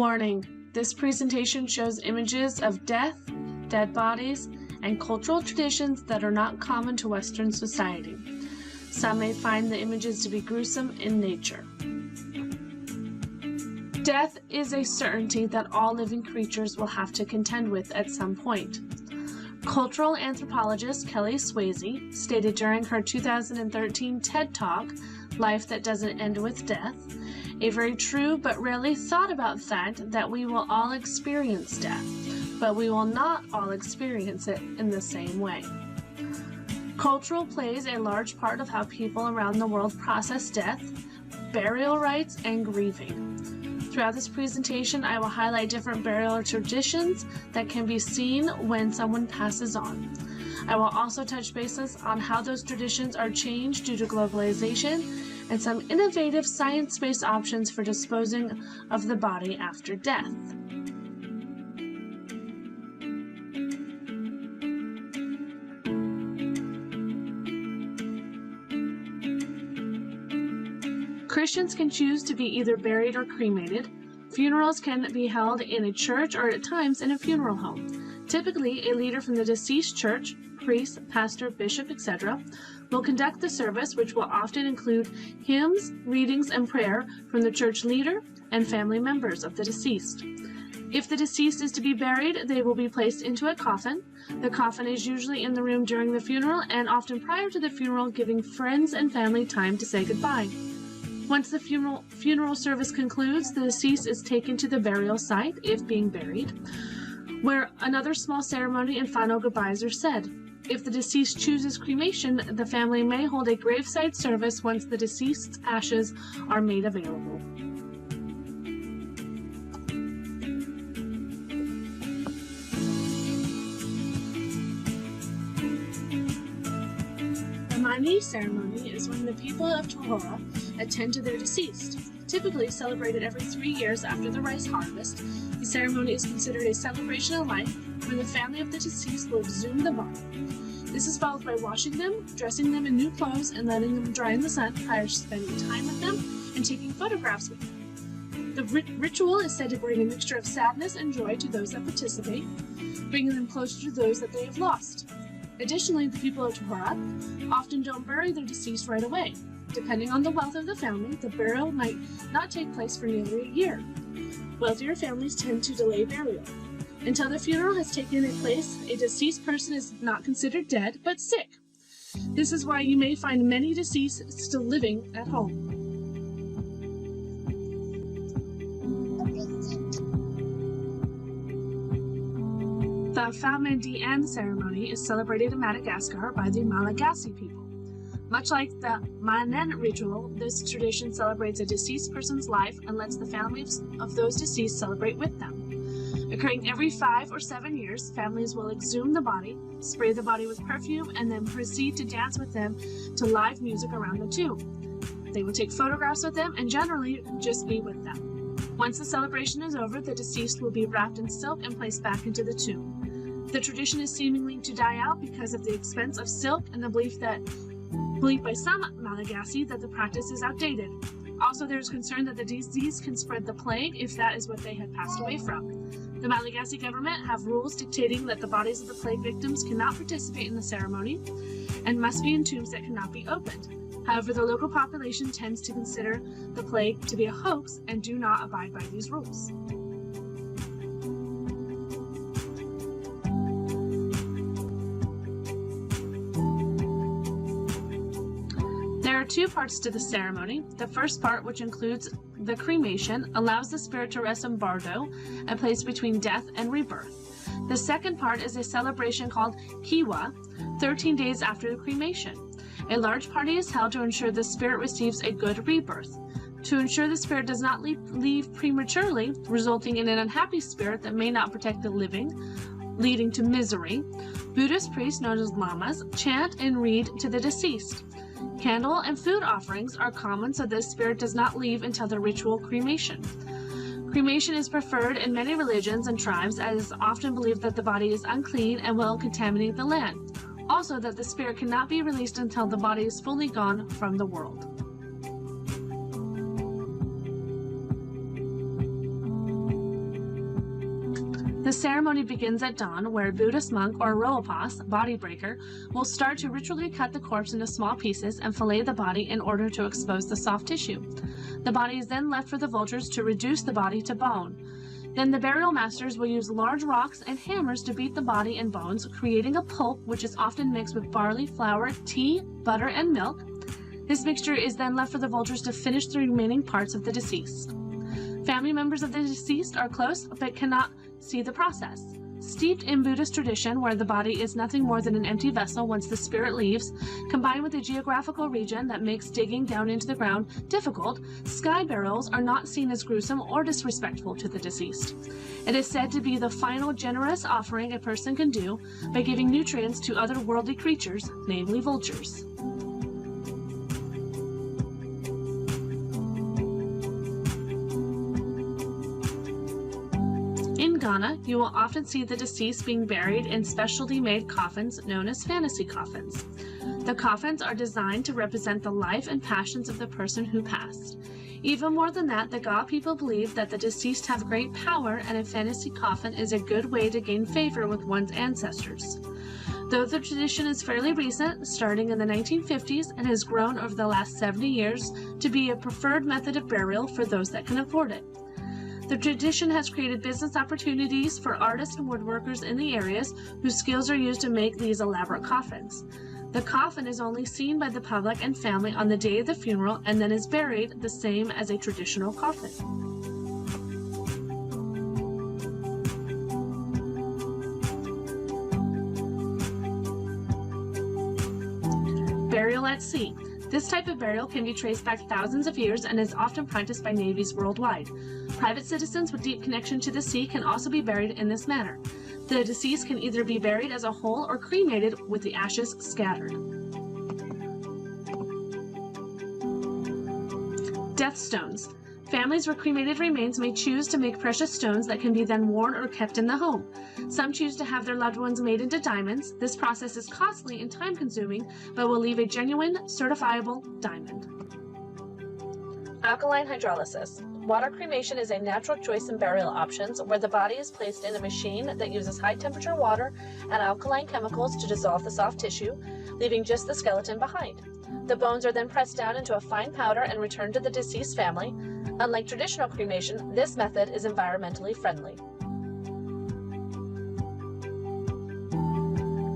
Warning: this presentation shows images of death, dead bodies, and cultural traditions that are not common to Western society. Some may find the images to be gruesome in nature. Death is a certainty that all living creatures will have to contend with at some point. Cultural anthropologist Kelly Swayze stated during her 2013 TED Talk, Life That Doesn't End With Death, a very true but rarely thought about fact that we will all experience death, but we will not all experience it in the same way. Cultural plays a large part of how people around the world process death, burial rites, and grieving. Throughout this presentation, I will highlight different burial traditions that can be seen when someone passes on. I will also touch bases on how those traditions are changed due to globalization and some innovative science-based options for disposing of the body after death. Christians can choose to be either buried or cremated. Funerals can be held in a church or at times in a funeral home. Typically, a leader from the deceased church, priest, pastor, bishop, etc., will conduct the service, which will often include hymns, readings, and prayer from the church leader and family members of the deceased. If the deceased is to be buried, they will be placed into a coffin. The coffin is usually in the room during the funeral and often prior to the funeral, giving friends and family time to say goodbye. Once the funeral service concludes, the deceased is taken to the burial site, if being buried, where another small ceremony and final goodbyes are said. If the deceased chooses cremation, the family may hold a graveside service once the deceased's ashes are made available. The Mani ceremony is when the people of Tohora attend to their deceased. Typically celebrated every 3 years after the rice harvest, the ceremony is considered a celebration of life where the family of the deceased will exhume the body. This is followed by washing them, dressing them in new clothes, and letting them dry in the sun prior to spending time with them and taking photographs with them. The ritual is said to bring a mixture of sadness and joy to those that participate, bringing them closer to those that they have lost. Additionally, the people of Tohora often don't bury their deceased right away. Depending on the wealth of the family, the burial might not take place for nearly a year. Wealthier families tend to delay burial. Until the funeral has taken place, a deceased person is not considered dead, but sick. This is why you may find many deceased still living at home. The Famadian ceremony is celebrated in Madagascar by the Malagasy people. Much like the Manen ritual, this tradition celebrates a deceased person's life and lets the families of those deceased celebrate with them. Occurring every 5 or 7 years, families will exhume the body, spray the body with perfume, and then proceed to dance with them to live music around the tomb. They will take photographs with them and generally just be with them. Once the celebration is over, the deceased will be wrapped in silk and placed back into the tomb. The tradition is seemingly to die out because of the expense of silk and the belief by some Malagasy that the practice is outdated. Also, there is concern that the disease can spread the plague if that is what they had passed away from. The Malagasy government have rules dictating that the bodies of the plague victims cannot participate in the ceremony and must be in tombs that cannot be opened. However, the local population tends to consider the plague to be a hoax and do not abide by these rules. There are 2 parts to the ceremony. The first part, which includes the cremation, allows the spirit to rest in Bardo, a place between death and rebirth. The second part is a celebration called Kiwa, 13 days after the cremation. A large party is held to ensure the spirit receives a good rebirth. To ensure the spirit does not leave prematurely, resulting in an unhappy spirit that may not protect the living, leading to misery, Buddhist priests known as lamas chant and read to the deceased. Candle and food offerings are common so the spirit does not leave until the ritual cremation. Cremation is preferred in many religions and tribes as it is often believed that the body is unclean and will contaminate the land. Also that the spirit cannot be released until the body is fully gone from the world. The ceremony begins at dawn, where a Buddhist monk or Roapas, body breaker, will start to ritually cut the corpse into small pieces and fillet the body in order to expose the soft tissue. The body is then left for the vultures to reduce the body to bone. Then the burial masters will use large rocks and hammers to beat the body and bones, creating a pulp which is often mixed with barley, flour, tea, butter, and milk. This mixture is then left for the vultures to finish the remaining parts of the deceased. Family members of the deceased are close but cannot see the process. Steeped in Buddhist tradition, where the body is nothing more than an empty vessel once the spirit leaves, combined with a geographical region that makes digging down into the ground difficult, sky burials are not seen as gruesome or disrespectful to the deceased. It is said to be the final generous offering a person can do by giving nutrients to other worldly creatures, namely vultures. In Ghana, you will often see the deceased being buried in specially made coffins known as fantasy coffins. The coffins are designed to represent the life and passions of the person who passed. Even more than that, the Ga people believe that the deceased have great power, and a fantasy coffin is a good way to gain favor with one's ancestors. Though the tradition is fairly recent, starting in the 1950s, and has grown over the last 70 years to be a preferred method of burial for those that can afford it. The tradition has created business opportunities for artists and woodworkers in the areas whose skills are used to make these elaborate coffins. The coffin is only seen by the public and family on the day of the funeral and then is buried the same as a traditional coffin. Burial at sea. This type of burial can be traced back thousands of years and is often practiced by navies worldwide. Private citizens with deep connection to the sea can also be buried in this manner. The deceased can either be buried as a whole or cremated with the ashes scattered. Death stones. Families with cremated remains may choose to make precious stones that can be then worn or kept in the home. Some choose to have their loved ones made into diamonds. This process is costly and time-consuming, but will leave a genuine, certifiable diamond. Alkaline hydrolysis. Water cremation is a natural choice in burial options, where the body is placed in a machine that uses high-temperature water and alkaline chemicals to dissolve the soft tissue, leaving just the skeleton behind. The bones are then pressed down into a fine powder and returned to the deceased family. Unlike traditional cremation, this method is environmentally friendly.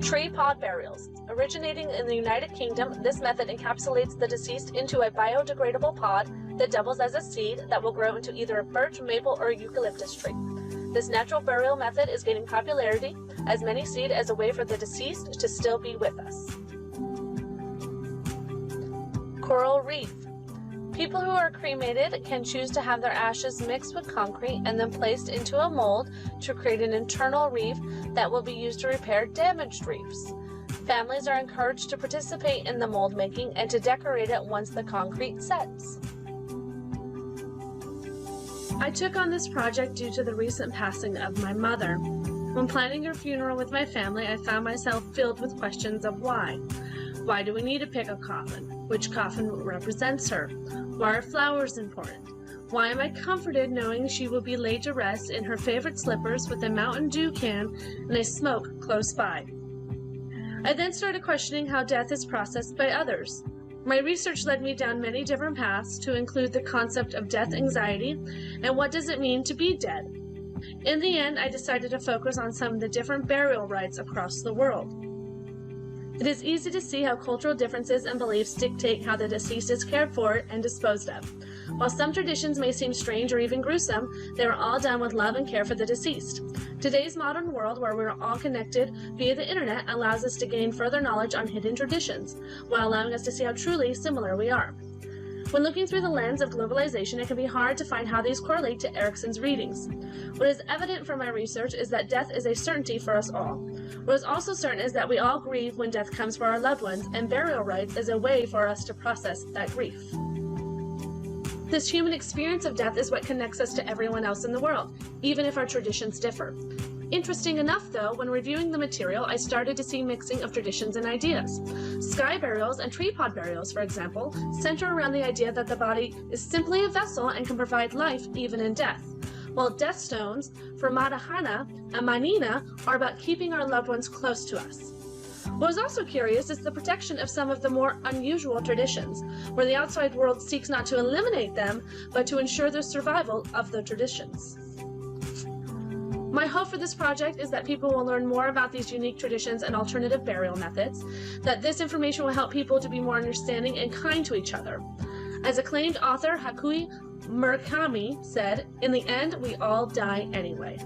Tree pod burials. Originating in the United Kingdom, this method encapsulates the deceased into a biodegradable pod that doubles as a seed that will grow into either a birch, maple, or eucalyptus tree. This natural burial method is gaining popularity, as many see it as a way for the deceased to still be with us. Coral reef. People who are cremated can choose to have their ashes mixed with concrete and then placed into a mold to create an internal reef that will be used to repair damaged reefs. Families are encouraged to participate in the mold making and to decorate it once the concrete sets. I took on this project due to the recent passing of my mother. When planning her funeral with my family, I found myself filled with questions of why. Why do we need to pick a coffin? Which coffin represents her? Why are flowers important? Why am I comforted knowing she will be laid to rest in her favorite slippers with a Mountain Dew can and a smoke close by? I then started questioning how death is processed by others. My research led me down many different paths to include the concept of death anxiety and what does it mean to be dead. In the end, I decided to focus on some of the different burial rites across the world. It is easy to see how cultural differences and beliefs dictate how the deceased is cared for and disposed of. While some traditions may seem strange or even gruesome, they are all done with love and care for the deceased. Today's modern world, where we are all connected via the internet, allows us to gain further knowledge on hidden traditions, while allowing us to see how truly similar we are. When looking through the lens of globalization, it can be hard to find how these correlate to Erickson's readings. What is evident from my research is that death is a certainty for us all. What is also certain is that we all grieve when death comes for our loved ones, and burial rites is a way for us to process that grief. This human experience of death is what connects us to everyone else in the world, even if our traditions differ. Interesting enough, though, when reviewing the material, I started to see mixing of traditions and ideas. Sky burials and tree pod burials, for example, center around the idea that the body is simply a vessel and can provide life even in death, while death stones for Madahana and Manina are about keeping our loved ones close to us. What was also curious is the protection of some of the more unusual traditions, where the outside world seeks not to eliminate them, but to ensure the survival of the traditions. My hope for this project is that people will learn more about these unique traditions and alternative burial methods, that this information will help people to be more understanding and kind to each other. As acclaimed author Haruki Murakami said, "In the end, we all die anyway."